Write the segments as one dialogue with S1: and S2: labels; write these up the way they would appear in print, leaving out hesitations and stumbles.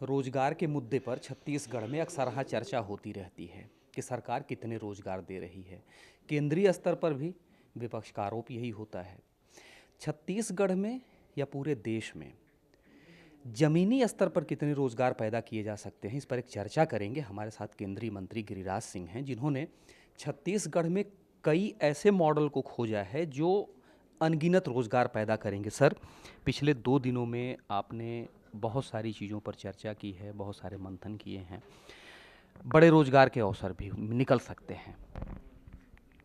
S1: रोजगार के मुद्दे पर छत्तीसगढ़ में अक्सरहा चर्चा होती रहती है कि सरकार कितने रोजगार दे रही है। केंद्रीय स्तर पर भी विपक्ष का आरोप यही होता है। छत्तीसगढ़ में या पूरे देश में जमीनी स्तर पर कितने रोजगार पैदा किए जा सकते हैं, इस पर एक चर्चा करेंगे। हमारे साथ केंद्रीय मंत्री गिरिराज सिंह हैं, जिन्होंने छत्तीसगढ़ में कई ऐसे मॉडल को खोजा है जो अनगिनत रोजगार पैदा करेंगे। सर, पिछले 2 दिनों में आपने बहुत सारी चीज़ों पर चर्चा की है, बहुत सारे मंथन किए हैं, बड़े रोजगार के अवसर भी निकल सकते हैं।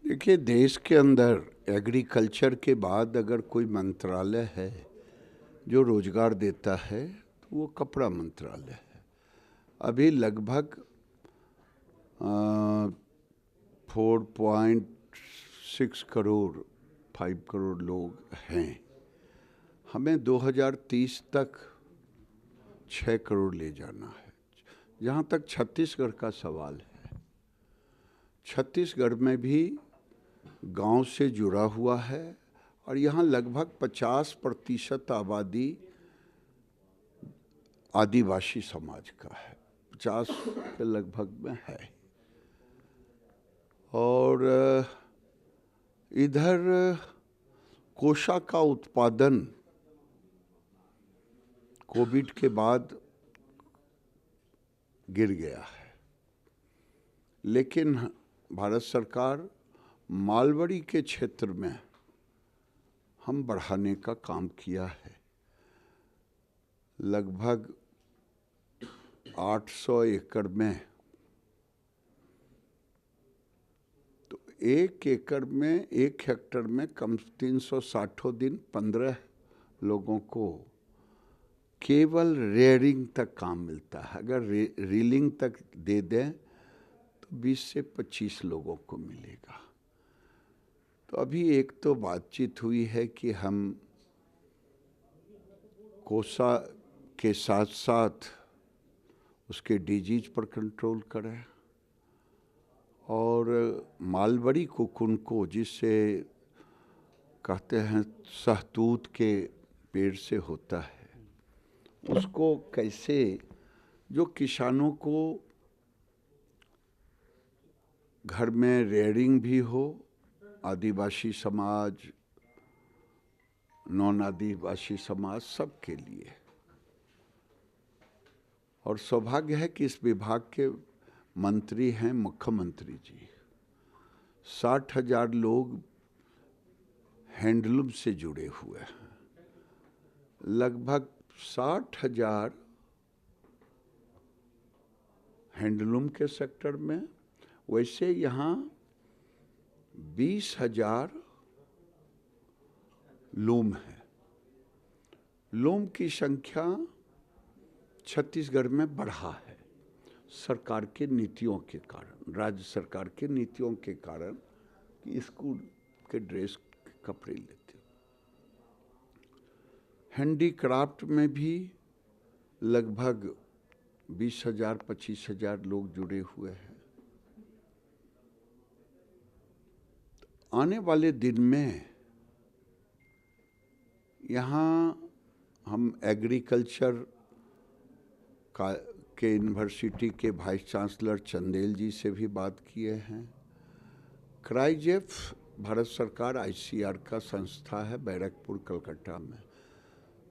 S2: देखिए, देश के अंदर एग्रीकल्चर के बाद अगर कोई मंत्रालय है जो रोजगार देता है तो वो कपड़ा मंत्रालय है। अभी लगभग 4.6 करोड़ 5 करोड़ लोग हैं। हमें 2030 तक 6 करोड़ ले जाना है। जहाँ तक छत्तीसगढ़ का सवाल है, छत्तीसगढ़ में भी गांव से जुड़ा हुआ है और यहाँ लगभग 50% आबादी आदिवासी समाज का है, 50 के लगभग में है। और इधर कोशा का उत्पादन कोविड के बाद गिर गया है, लेकिन भारत सरकार मालवड़ी के क्षेत्र में हम बढ़ाने का काम किया है। लगभग 800 एकड़ में, तो 1 एकड़ में 1 हेक्टर में कम 360 दिन 15 लोगों को केवल रेयरिंग तक काम मिलता है। अगर रीलिंग तक दे दें तो 20 से 25 लोगों को मिलेगा। तो अभी एक तो बातचीत हुई है कि हम कोसा के साथ साथ उसके डिजीज पर कंट्रोल करें और मालवड़ी कुकुन को, जिससे कहते हैं सहतूत के पेड़ से होता है, उसको कैसे जो किसानों को घर में रेयरिंग भी हो, आदिवासी समाज, नॉन आदिवासी समाज, सबके लिए। और सौभाग्य है कि इस विभाग के मंत्री हैं मुख्यमंत्री जी। 60,000 लोग हैंडलूम से जुड़े हुए हैं। लगभग 60,000 हैंडलूम के सेक्टर में, वैसे यहाँ 20,000 लूम है। लूम की संख्या छत्तीसगढ़ में बढ़ा है सरकार के नीतियों के कारण, राज्य सरकार के नीतियों के कारण कि स्कूल के ड्रेस कपड़े लेते। हैंडीक्राफ्ट में भी लगभग 20,000 25,000 लोग जुड़े हुए हैं। आने वाले दिन में यहाँ हम एग्रीकल्चर के यूनिवर्सिटी के वाइस चांसलर चंदेल जी से भी बात किए हैं। क्राइजेफ भारत सरकार ICR का संस्था है बैरकपुर कलकत्ता में,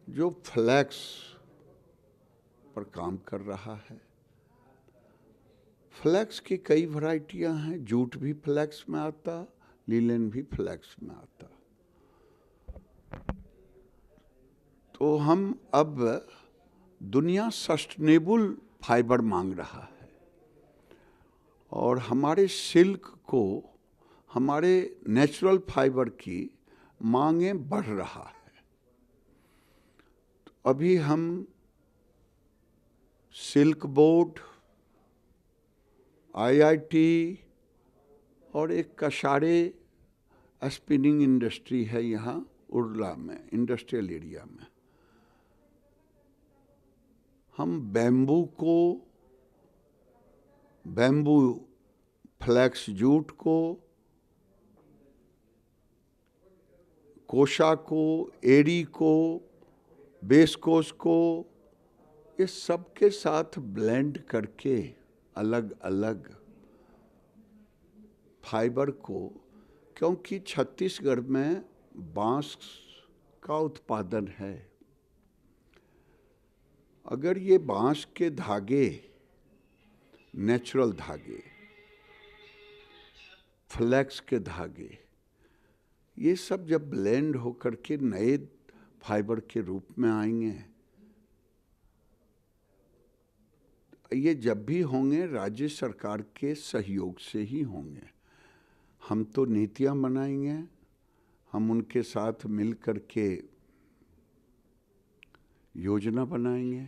S2: जो फ्लैक्स पर काम कर रहा है। फ्लैक्स की कई वैरायटियां हैं, जूट भी फ्लैक्स में आता, लीलन भी फ्लैक्स में आता। तो हम अब दुनिया सस्टेनेबल फाइबर मांग रहा है और हमारे सिल्क को, हमारे नेचुरल फाइबर की मांगें बढ़ रहा है। तो अभी हम सिल्क बोर्ड, IIT और एक कसारे स्पिनिंग इंडस्ट्री है यहाँ उरला में, इंडस्ट्रियल एरिया में। हम बैम्बू फ्लैक्स जूट को, कोशा को, एरी को, बेसकोस को ये सबके साथ ब्लेंड करके अलग अलग फाइबर को, क्योंकि छत्तीसगढ़ में बांस का उत्पादन है, अगर ये बांस के धागे, नेचुरल धागे, फ्लैक्स के धागे, ये सब जब ब्लेंड होकर के नए फाइबर के रूप में आएंगे, ये जब भी होंगे राज्य सरकार के सहयोग से ही होंगे। हम तो नीतियां बनाएंगे, हम उनके साथ मिल कर के योजना बनाएंगे,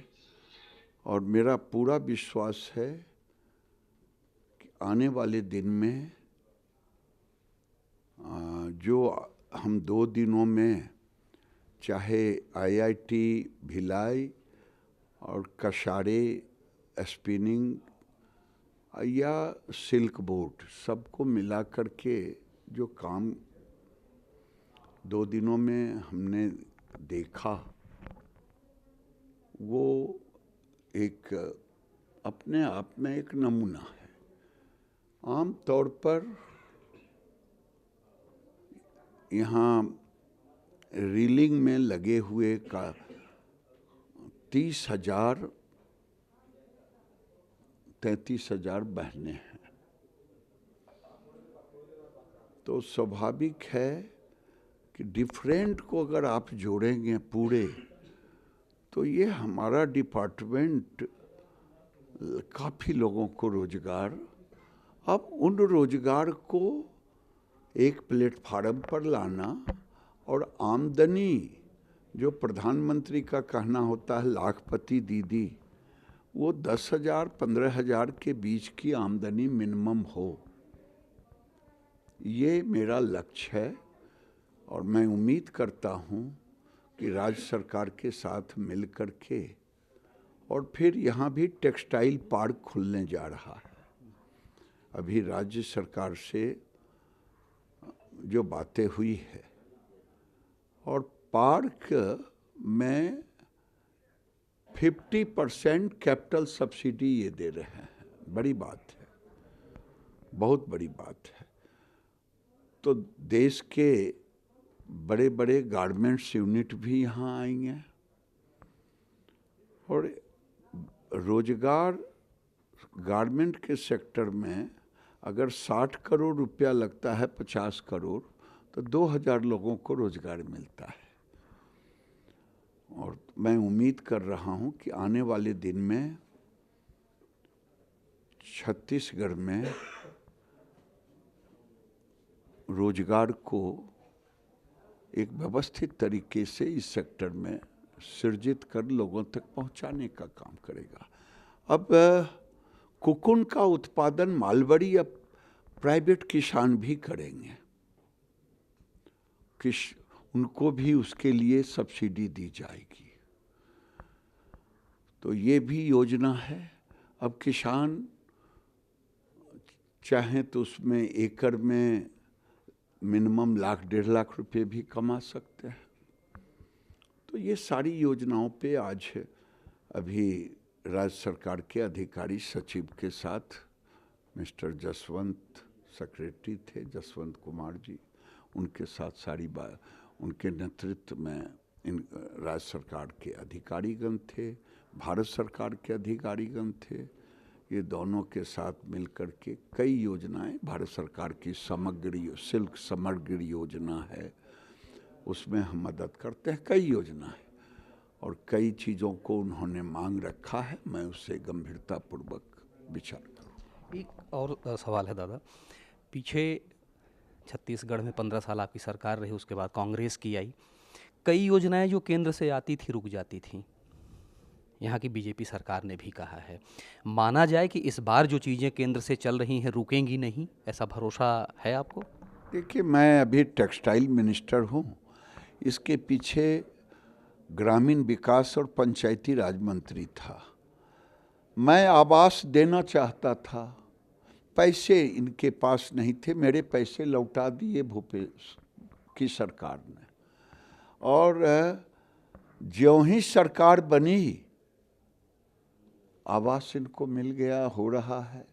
S2: और मेरा पूरा विश्वास है कि आने वाले दिन में जो हम 2 दिनों में चाहे आईआईटी भिलाई और कशारे स्पिनिंग या सिल्क बोर्ड सबको मिला कर के जो काम 2 दिनों में हमने देखा, वो एक अपने आप में एक नमूना है। आम तौर पर यहाँ रीलिंग में लगे हुए का 33,000 बहनें हैं, तो स्वाभाविक है कि डिफरेंट को अगर आप जोड़ेंगे पूरे, तो ये हमारा डिपार्टमेंट काफ़ी लोगों को रोजगार, अब उन रोजगार को एक प्लेटफार्म पर लाना और आमदनी, जो प्रधानमंत्री का कहना होता है लाखपति दीदी, वो 10,000 15,000 के बीच की आमदनी मिनिमम हो, ये मेरा लक्ष्य है। और मैं उम्मीद करता हूँ कि राज्य सरकार के साथ मिल कर के, और फिर यहाँ भी टेक्सटाइल पार्क खुलने जा रहा है। अभी राज्य सरकार से जो बातें हुई है, और पार्क में 50% कैपिटल सब्सिडी ये दे रहे हैं, बड़ी बात है, बहुत बड़ी बात है। तो देश के बड़े बड़े गारमेंट्स यूनिट भी यहाँ आएंगे, और रोजगार गारमेंट के सेक्टर में अगर 60 करोड़ रुपया लगता है, 50 करोड़, तो 2,000 लोगों को रोजगार मिलता है। और मैं उम्मीद कर रहा हूँ कि आने वाले दिन में छत्तीसगढ़ में रोजगार को एक व्यवस्थित तरीके से इस सेक्टर में सृजित कर लोगों तक पहुंचाने का काम करेगा। अब कोकून का उत्पादन मालवाड़ी या प्राइवेट किसान भी करेंगे, उनको भी उसके लिए सब्सिडी दी जाएगी, तो ये भी योजना है। अब किसान चाहें तो उसमें एकड़ में मिनिमम 1,00,000 1.5 लाख रुपए भी कमा सकते हैं। तो ये सारी योजनाओं पे आज अभी राज्य सरकार के अधिकारी सचिव के साथ मिस्टर जसवंत सेक्रेटरी थे, जसवंत कुमार जी, उनके साथ सारी बात, उनके नेतृत्व में इन राज्य सरकार के अधिकारीगण थे, भारत सरकार के अधिकारीगण थे, ये दोनों के साथ मिलकर के कई योजनाएं, भारत सरकार की समग्र सिल्क समग्र योजना है, उसमें हम मदद करते हैं, कई योजना है, और कई चीज़ों को उन्होंने मांग रखा है, मैं उससे गंभीरतापूर्वक विचार करूँ।
S1: एक और सवाल है दादा, पीछे छत्तीसगढ़ में 15 साल आपकी सरकार रही, उसके बाद कांग्रेस की आई, कई योजनाएं जो केंद्र से आती थी रुक जाती थी, यहाँ की बीजेपी सरकार ने भी कहा है। माना जाए कि इस बार जो चीज़ें केंद्र से चल रही हैं रुकेंगी नहीं, ऐसा भरोसा है आपको?
S2: देखिए, मैं अभी टेक्सटाइल मिनिस्टर हूँ, इसके पीछे ग्रामीण विकास और पंचायती राज मंत्री था। मैं आवास देना चाहता था, पैसे इनके पास नहीं थे, मेरे पैसे लौटा दिए भूपेश की सरकार ने, और ज्यों ही सरकार बनी आवास इनको मिल गया, हो रहा है।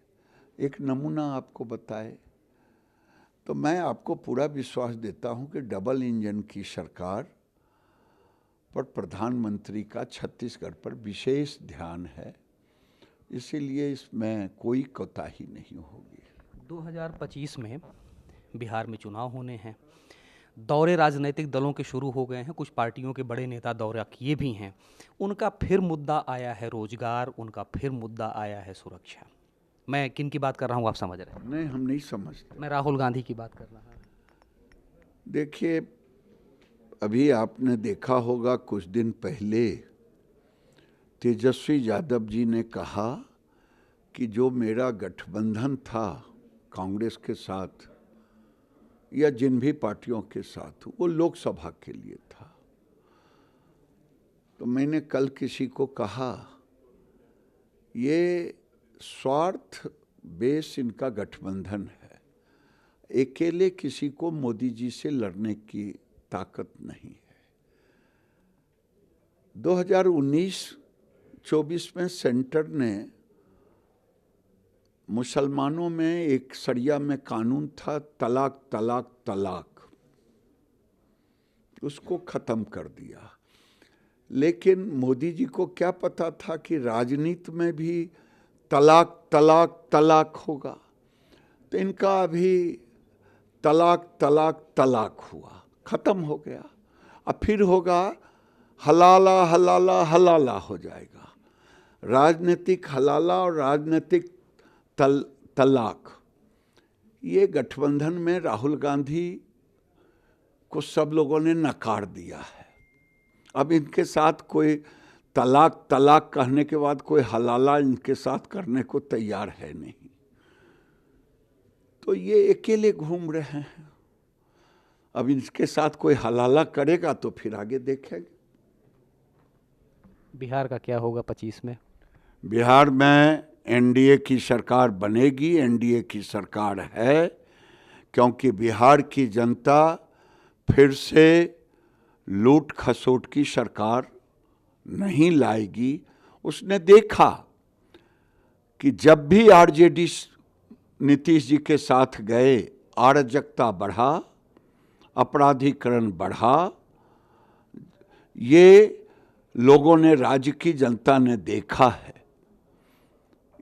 S2: एक नमूना आपको बताए तो मैं आपको पूरा विश्वास देता हूं कि डबल इंजन की सरकार पर प्रधानमंत्री का छत्तीसगढ़ पर विशेष ध्यान है, इसीलिए इसमें कोई कोताही नहीं होगी।
S1: 2025 में बिहार में चुनाव होने हैं, दौरे राजनीतिक दलों के शुरू हो गए हैं, कुछ पार्टियों के बड़े नेता दौरा किए भी हैं। उनका फिर मुद्दा आया है रोजगार, उनका फिर मुद्दा आया है सुरक्षा। मैं किन की बात कर रहा हूँ आप समझ रहे हैं?
S2: नहीं, हम नहीं समझते।
S1: मैं राहुल गांधी की बात कर रहा हूँ।
S2: देखिए, अभी आपने देखा होगा कुछ दिन पहले तेजस्वी यादव जी ने कहा कि जो मेरा गठबंधन था कांग्रेस के साथ या जिन भी पार्टियों के साथ, वो लोकसभा के लिए था। तो मैंने कल किसी को कहा, ये स्वार्थ बेस इनका गठबंधन है, अकेले किसी को मोदी जी से लड़ने की ताकत नहीं है। 2019-24 में सेंटर ने मुसलमानों में एक शरिया में कानून था, तलाक तलाक तलाक, उसको खत्म कर दिया। लेकिन मोदी जी को क्या पता था कि राजनीति में भी तलाक तलाक तलाक होगा, तो इनका अभी तलाक तलाक तलाक हुआ, खत्म हो गया। अब फिर होगा हलाला हलाला हलाला हो जाएगा। राजनीतिक हलाला और राजनीतिक तलाक, ये गठबंधन में राहुल गांधी को सब लोगों ने नकार दिया है। अब इनके साथ कोई तलाक तलाक कहने के बाद कोई हलाला इनके साथ करने को तैयार है नहीं। तो ये अकेले घूम रहे हैं। अब इनके साथ कोई हलाला करेगा तो फिर आगे देखेंगे।
S1: बिहार का क्या होगा 25 में?
S2: बिहार में एनडीए की सरकार बनेगी, एनडीए की सरकार है, क्योंकि बिहार की जनता फिर से लूट खसोट की सरकार नहीं लाएगी। उसने देखा कि जब भी आरजेडी नीतीश जी के साथ गए, अराजकता बढ़ा, अपराधीकरण बढ़ा। ये लोगों ने, राज्य की जनता ने देखा है।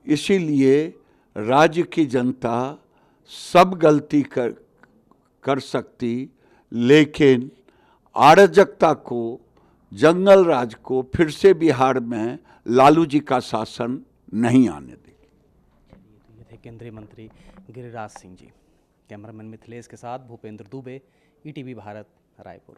S2: इसीलिए राज्य की जनता सब गलती कर सकती, लेकिन अराजकता को, जंगल राज को फिर से बिहार में लालू जी का शासन नहीं आने देगी।
S1: ये थे केंद्रीय मंत्री गिरिराज सिंह जी। कैमरामैन मिथिलेश के साथ भूपेंद्र दुबे, ईटीवी भारत, रायपुर।